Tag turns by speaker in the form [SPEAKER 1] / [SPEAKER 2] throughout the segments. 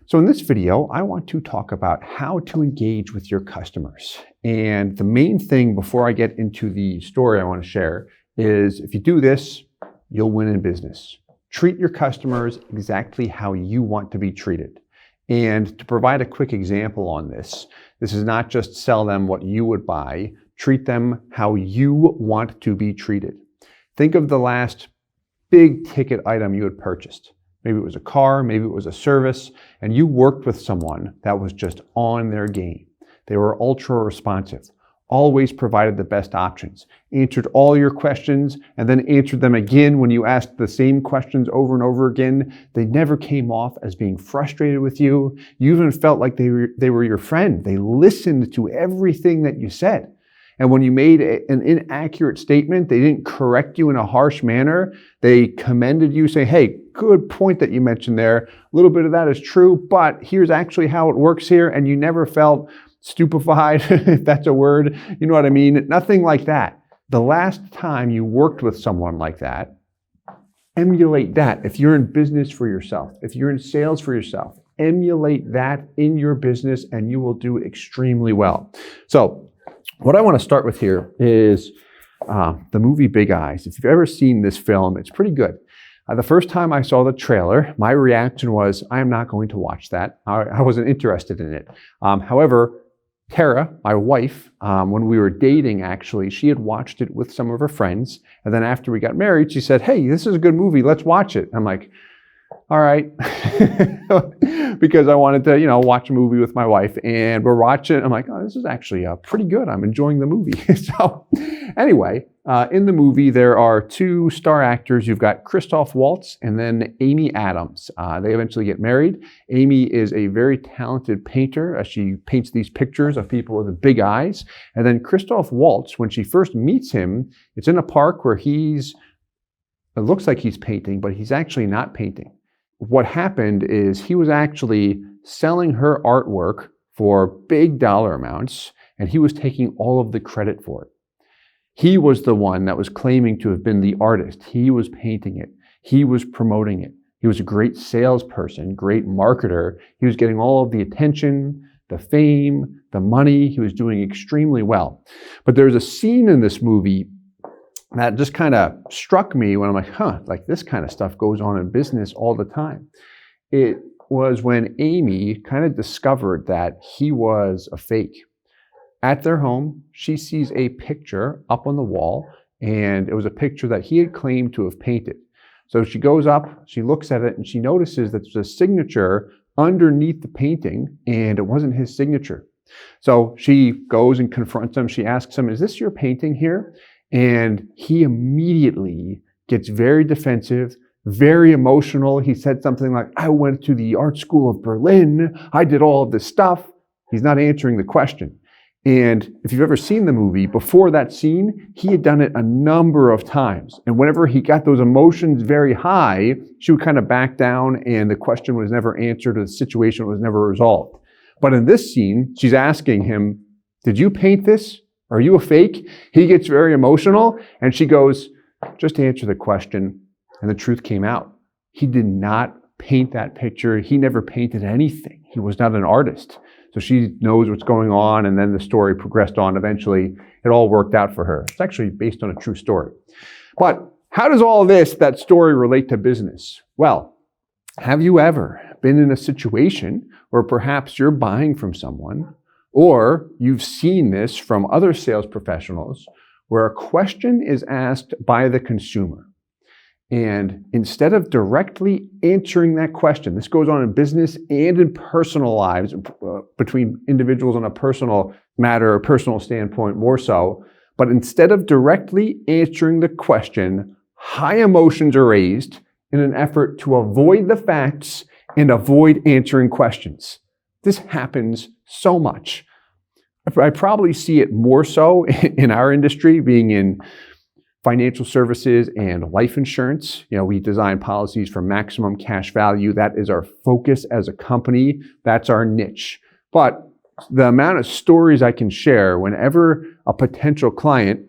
[SPEAKER 1] So in this video, I want to talk about how to engage with your customers. And the main thing before I get into the story I want to share is if you do this, you'll win in business. Treat your customers exactly how you want to be treated. And to provide a quick example on this is not just sell them what you would buy, treat them how you want to be treated. Think of the last big ticket item you had purchased. Maybe it was a car, maybe it was a service, and you worked with someone that was just on their game. They were ultra responsive, always provided the best options, answered all your questions, and then answered them again when you asked the same questions over and over again. They never came off as being frustrated with you. You even felt like they were your friend. They listened to everything that you said. And when you made an inaccurate statement, they didn't correct you in a harsh manner. They commended you, saying, hey, good point that you mentioned there. A little bit of that is true, but here's actually how it works here. And you never felt stupefied, if that's a word. You know what I mean? Nothing like that. The last time you worked with someone like that, emulate that. If you're in business for yourself, if you're in sales for yourself, emulate that in your business and you will do extremely well. So, what I want to start with here is the movie Big Eyes. If you've ever seen this film, it's pretty good. The first time I saw the trailer, my reaction was, I am not going to watch that. I wasn't interested in it. However, Tara, my wife, when we were dating, actually, she had watched it with some of her friends. And then after we got married, she said, hey, this is a good movie. Let's watch it. I'm like, all right, because I wanted to, watch a movie with my wife, and we're watching it. I'm like, oh, this is actually pretty good. I'm enjoying the movie. So anyway, in the movie, there are two star actors. You've got Christoph Waltz and then Amy Adams. They eventually get married. Amy is a very talented painter. She paints these pictures of people with big eyes. And then Christoph Waltz, when she first meets him, it's in a park where it looks like he's painting, but he's actually not painting. What happened is he was actually selling her artwork for big dollar amounts, and he was taking all of the credit for it. He was the one that was claiming to have been the artist. He was painting it. He was promoting it. He was a great salesperson, great marketer. He was getting all of the attention, the fame, the money. He was doing extremely well. But there's a scene in this movie that just kind of struck me when I'm like, like this kind of stuff goes on in business all the time. It was when Amy kind of discovered that he was a fake. At their home, she sees a picture up on the wall, and it was a picture that he had claimed to have painted. So she goes up, she looks at it, and she notices that there's a signature underneath the painting, and it wasn't his signature. So she goes and confronts him. She asks him, is this your painting here? And he immediately gets very defensive, very emotional. He said something like, I went to the art school of Berlin. I did all of this stuff. He's not answering the question. And if you've ever seen the movie, before that scene, he had done it a number of times. And whenever he got those emotions very high, she would kind of back down and the question was never answered or the situation was never resolved. But in this scene, she's asking him, did you paint this? Are you a fake? He gets very emotional and she goes, just answer the question. And the truth came out. He did not paint that picture. He never painted anything. He was not an artist. So she knows what's going on, and then the story progressed on. Eventually, it all worked out for her. It's actually based on a true story. But how does all that story relate to business? Well, have you ever been in a situation where perhaps you're buying from someone, or you've seen this from other sales professionals, where a question is asked by the consumer? And instead of directly answering that question, this goes on in business and in personal lives, between individuals on a personal matter, a personal standpoint more so, but instead of directly answering the question, high emotions are raised in an effort to avoid the facts and avoid answering questions. This happens so much. I probably see it more so in our industry, being in financial services and life insurance. We design policies for maximum cash value. That is our focus as a company. That's our niche. But the amount of stories I can share whenever a potential client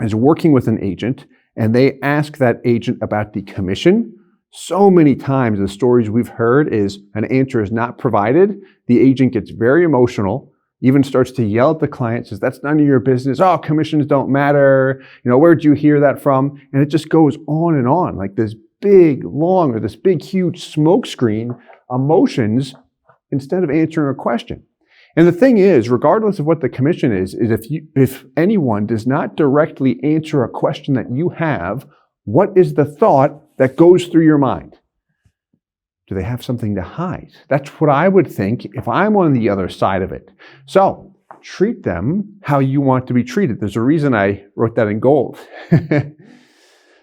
[SPEAKER 1] is working with an agent and they ask that agent about the commission, So many times the stories we've heard is an answer is not provided. The agent gets very emotional, even starts to yell at the client, says, that's none of your business. Oh, commissions don't matter. Where'd you hear that from? And it just goes on like this big, long, or this big, huge smoke screen, emotions, instead of answering a question. And the thing is, regardless of what the commission is if anyone does not directly answer a question that you have, what is the thought that goes through your mind? Do they have something to hide? That's what I would think if I'm on the other side of it. So treat them how you want to be treated. There's a reason I wrote that in gold.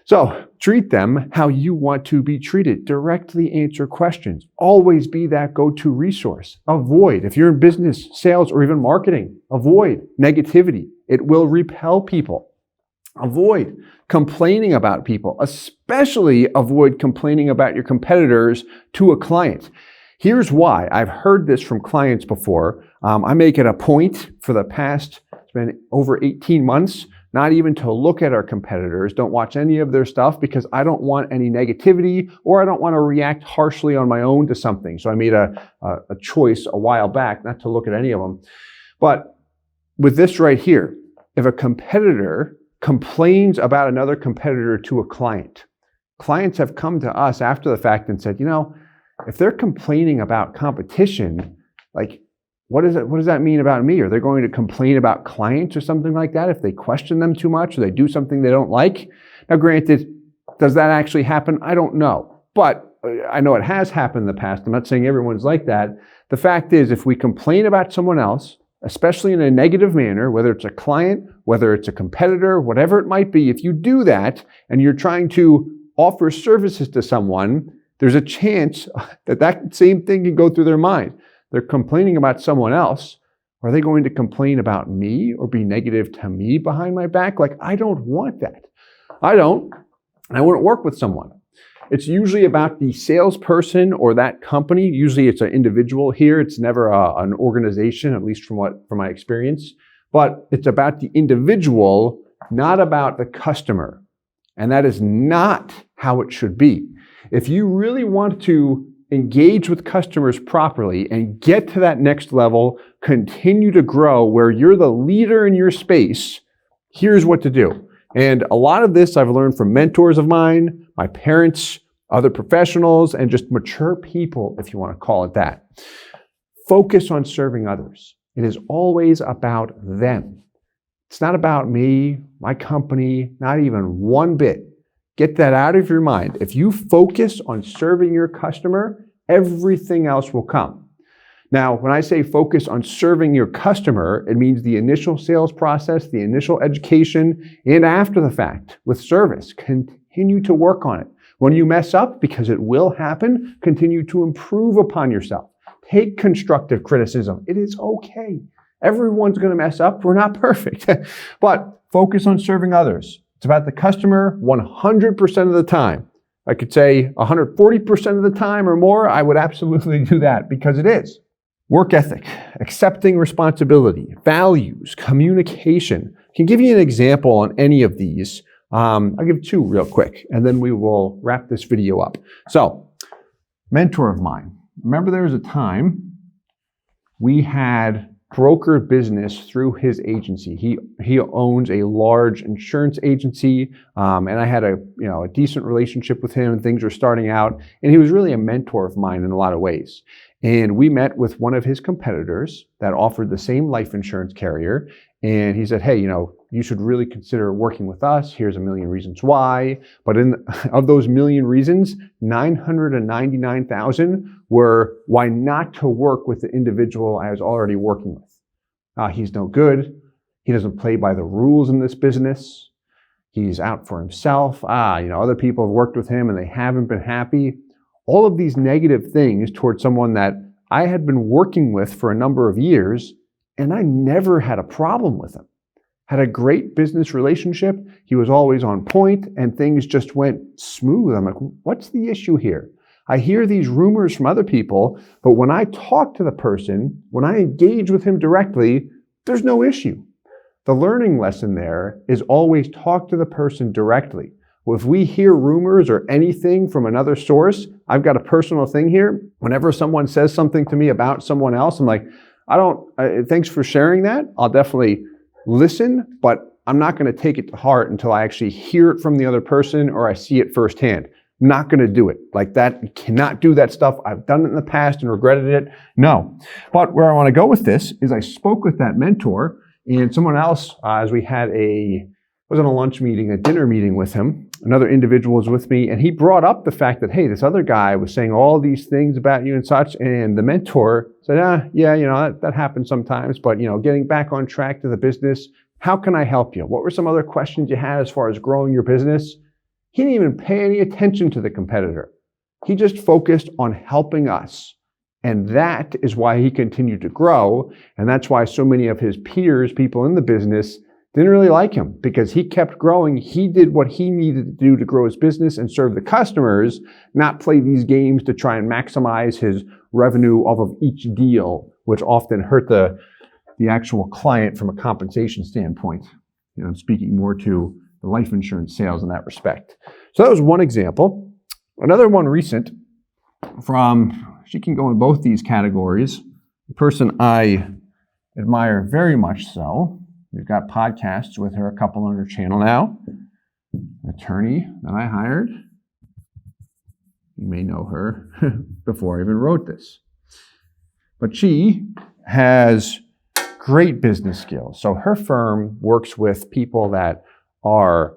[SPEAKER 1] So treat them how you want to be treated. Directly answer questions. Always be that go-to resource. Avoid, if you're in business, sales, or even marketing, avoid negativity. It will repel people. Avoid complaining about people, especially avoid complaining about your competitors to a client. Here's why. I've heard this from clients before. I make it a point for the past, it's been over 18 months, not even to look at our competitors, don't watch any of their stuff because I don't want any negativity or I don't want to react harshly on my own to something. So I made a choice a while back not to look at any of them. But with this right here, if a competitor complains about another competitor to a client, clients have come to us after the fact and said, if they're complaining about competition, like, what does that mean about me? Are they going to complain about clients or something like that if they question them too much or they do something they don't like? Now, granted, does that actually happen? I don't know. But I know it has happened in the past. I'm not saying everyone's like that. The fact is, if we complain about someone else, especially in a negative manner, whether it's a client, whether it's a competitor, whatever it might be, if you do that and you're trying to offer services to someone, there's a chance that that same thing can go through their mind. They're complaining about someone else. Are they going to complain about me or be negative to me behind my back? Like, I don't want that. I don't, and I wouldn't work with someone. It's usually about the salesperson or that company. Usually it's an individual here. It's never an organization, at least from my experience. But it's about the individual, not about the customer. And that is not how it should be. If you really want to engage with customers properly and get to that next level, continue to grow where you're the leader in your space, here's what to do. And a lot of this I've learned from mentors of mine, my parents, other professionals, and just mature people, if you want to call it that. Focus on serving others. It is always about them. It's not about me, my company, not even one bit. Get that out of your mind. If you focus on serving your customer, everything else will come. Now, when I say focus on serving your customer, it means the initial sales process, the initial education, and after the fact with service. Continue to work on it. When you mess up, because it will happen, continue to improve upon yourself. Take constructive criticism. It is okay. Everyone's going to mess up. We're not perfect. But focus on serving others. It's about the customer 100% of the time. I could say 140% of the time or more, I would absolutely do that because it is. Work ethic, accepting responsibility, values, communication. I can give you an example on any of these. I'll give two real quick, and then we will wrap this video up. So, mentor of mine. Remember there was a time we had brokered business through his agency. He owns a large insurance agency, and I had a decent relationship with him, and things were starting out, and he was really a mentor of mine in a lot of ways. And we met with one of his competitors that offered the same life insurance carrier, and he said, hey, you should really consider working with us. Here's a million reasons why. But of those million reasons, 999,000 were why not to work with the individual I was already working with. He's no good. He doesn't play by the rules in this business. He's out for himself. Other people have worked with him and they haven't been happy. All of these negative things towards someone that I had been working with for a number of years, and I never had a problem with him. Had a great business relationship. He was always on point and things just went smooth. I'm like, what's the issue here? I hear these rumors from other people, but when I talk to the person, when I engage with him directly, there's no issue. The learning lesson there is always talk to the person directly. If we hear rumors or anything from another source, I've got a personal thing here. Whenever someone says something to me about someone else, I'm like, thanks for sharing that. I'll definitely listen, but I'm not going to take it to heart until I actually hear it from the other person or I see it firsthand. I'm not going to do it like that. You cannot do that stuff. I've done it in the past and regretted it. No. But where I want to go with this is I spoke with that mentor and someone else, as we had was on a lunch meeting, a dinner meeting with him. Another individual was with me, and he brought up the fact that, hey, this other guy was saying all these things about you and such, and the mentor said, yeah, that happens sometimes, but, getting back on track to the business, how can I help you? What were some other questions you had as far as growing your business? He didn't even pay any attention to the competitor. He just focused on helping us. And that is why he continued to grow, and that's why so many of his peers, people in the business, didn't really like him because he kept growing. He did what he needed to do to grow his business and serve the customers, not play these games to try and maximize his revenue off of each deal, which often hurt the actual client from a compensation standpoint. I'm speaking more to the life insurance sales in that respect. So that was one example. Another one recent she can go in both these categories. The person I admire very much so. We've got podcasts with her, a couple on her channel now. An attorney that I hired. You may know her before I even wrote this. But she has great business skills. So her firm works with people that are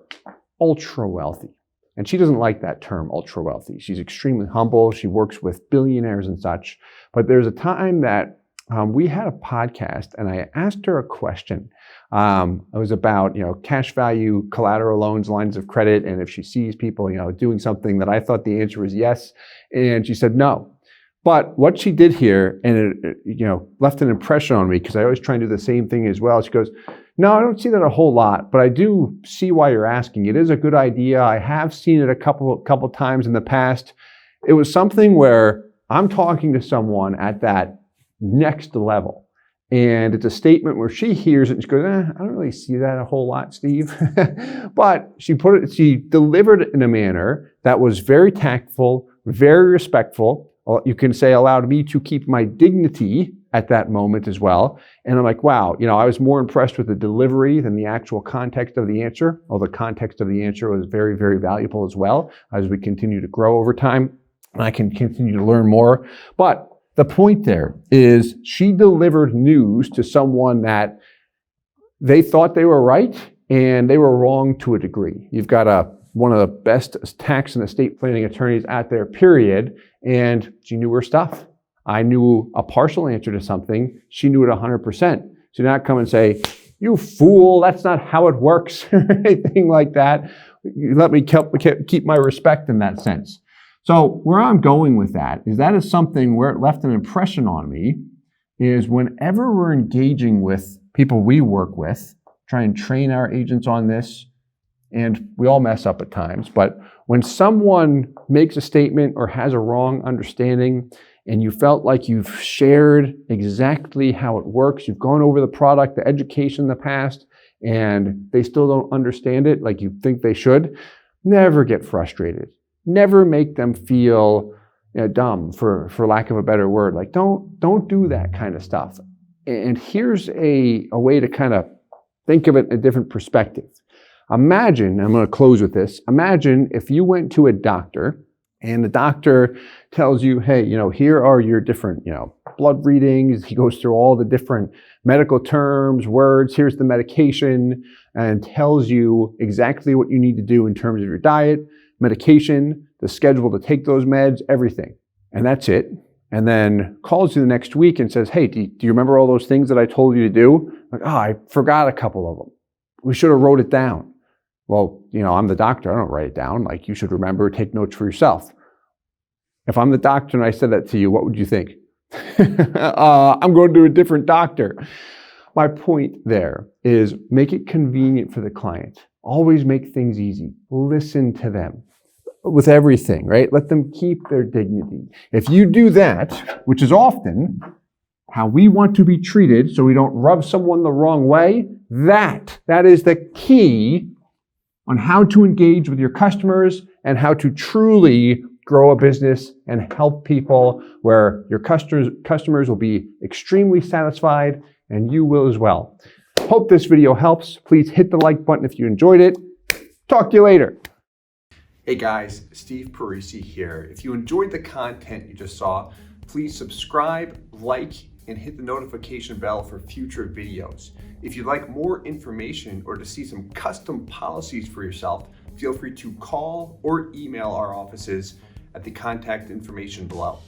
[SPEAKER 1] ultra wealthy. And she doesn't like that term, ultra wealthy. She's extremely humble. She works with billionaires and such. But there's a time that we had a podcast and I asked her a question. It was about, cash value, collateral loans, lines of credit, and if she sees people, doing something that I thought the answer was yes. And she said no. But what she did here, and it left an impression on me because I always try and do the same thing as well. She goes, no, I don't see that a whole lot, but I do see why you're asking. It is a good idea. I have seen it a couple times in the past. It was something where I'm talking to someone at that next level. And it's a statement where she hears it and she goes, I don't really see that a whole lot, Steve. But she delivered it in a manner that was very tactful, very respectful. You can say allowed me to keep my dignity at that moment as well. And I'm like, wow, I was more impressed with the delivery than the actual context of the answer. Although the context of the answer was very, very valuable as well as we continue to grow over time. And I can continue to learn more. But the point there is she delivered news to someone that they thought they were right and they were wrong to a degree. You've got one of the best tax and estate planning attorneys out there, period, and she knew her stuff. I knew a partial answer to something. She knew it 100%. She did not come and say, you fool, that's not how it works, or anything like that. You let me keep my respect in that sense. So where I'm going with that is something where it left an impression on me is whenever we're engaging with people we work with, try and train our agents on this, and we all mess up at times, but when someone makes a statement or has a wrong understanding and you felt like you've shared exactly how it works, you've gone over the product, the education in the past, and they still don't understand it like you think they should, never get frustrated. Never make them feel dumb, for lack of a better word. Like, don't do that kind of stuff. And here's a way to kind of think of it in a different perspective. Imagine, I'm going to close with this, imagine if you went to a doctor and the doctor tells you, hey, here are your different, blood readings. He goes through all the different medical terms, words, here's the medication, and tells you exactly what you need to do in terms of your diet, medication, the schedule to take those meds, everything. And that's it. And then calls you the next week and says, hey, do you remember all those things that I told you to do? Like, I forgot a couple of them. We should have wrote it down. Well, I'm the doctor. I don't write it down. Like, you should remember, take notes for yourself. If I'm the doctor and I said that to you, what would you think? I'm going to a different doctor. My point there is make it convenient for the client. Always make things easy. Listen to them with everything, right? Let them keep their dignity. If you do that, which is often how we want to be treated so we don't rub someone the wrong way, that is the key on how to engage with your customers and how to truly grow a business and help people where your customers will be extremely satisfied and you will as well. Hope this video helps. Please hit the like button if you enjoyed it. Talk to you later. Hey guys, Steve Parisi here. If you enjoyed the content you just saw, please subscribe, like, and hit the notification bell for future videos. If you'd like more information or to see some custom policies for yourself, feel free to call or email our offices at the contact information below.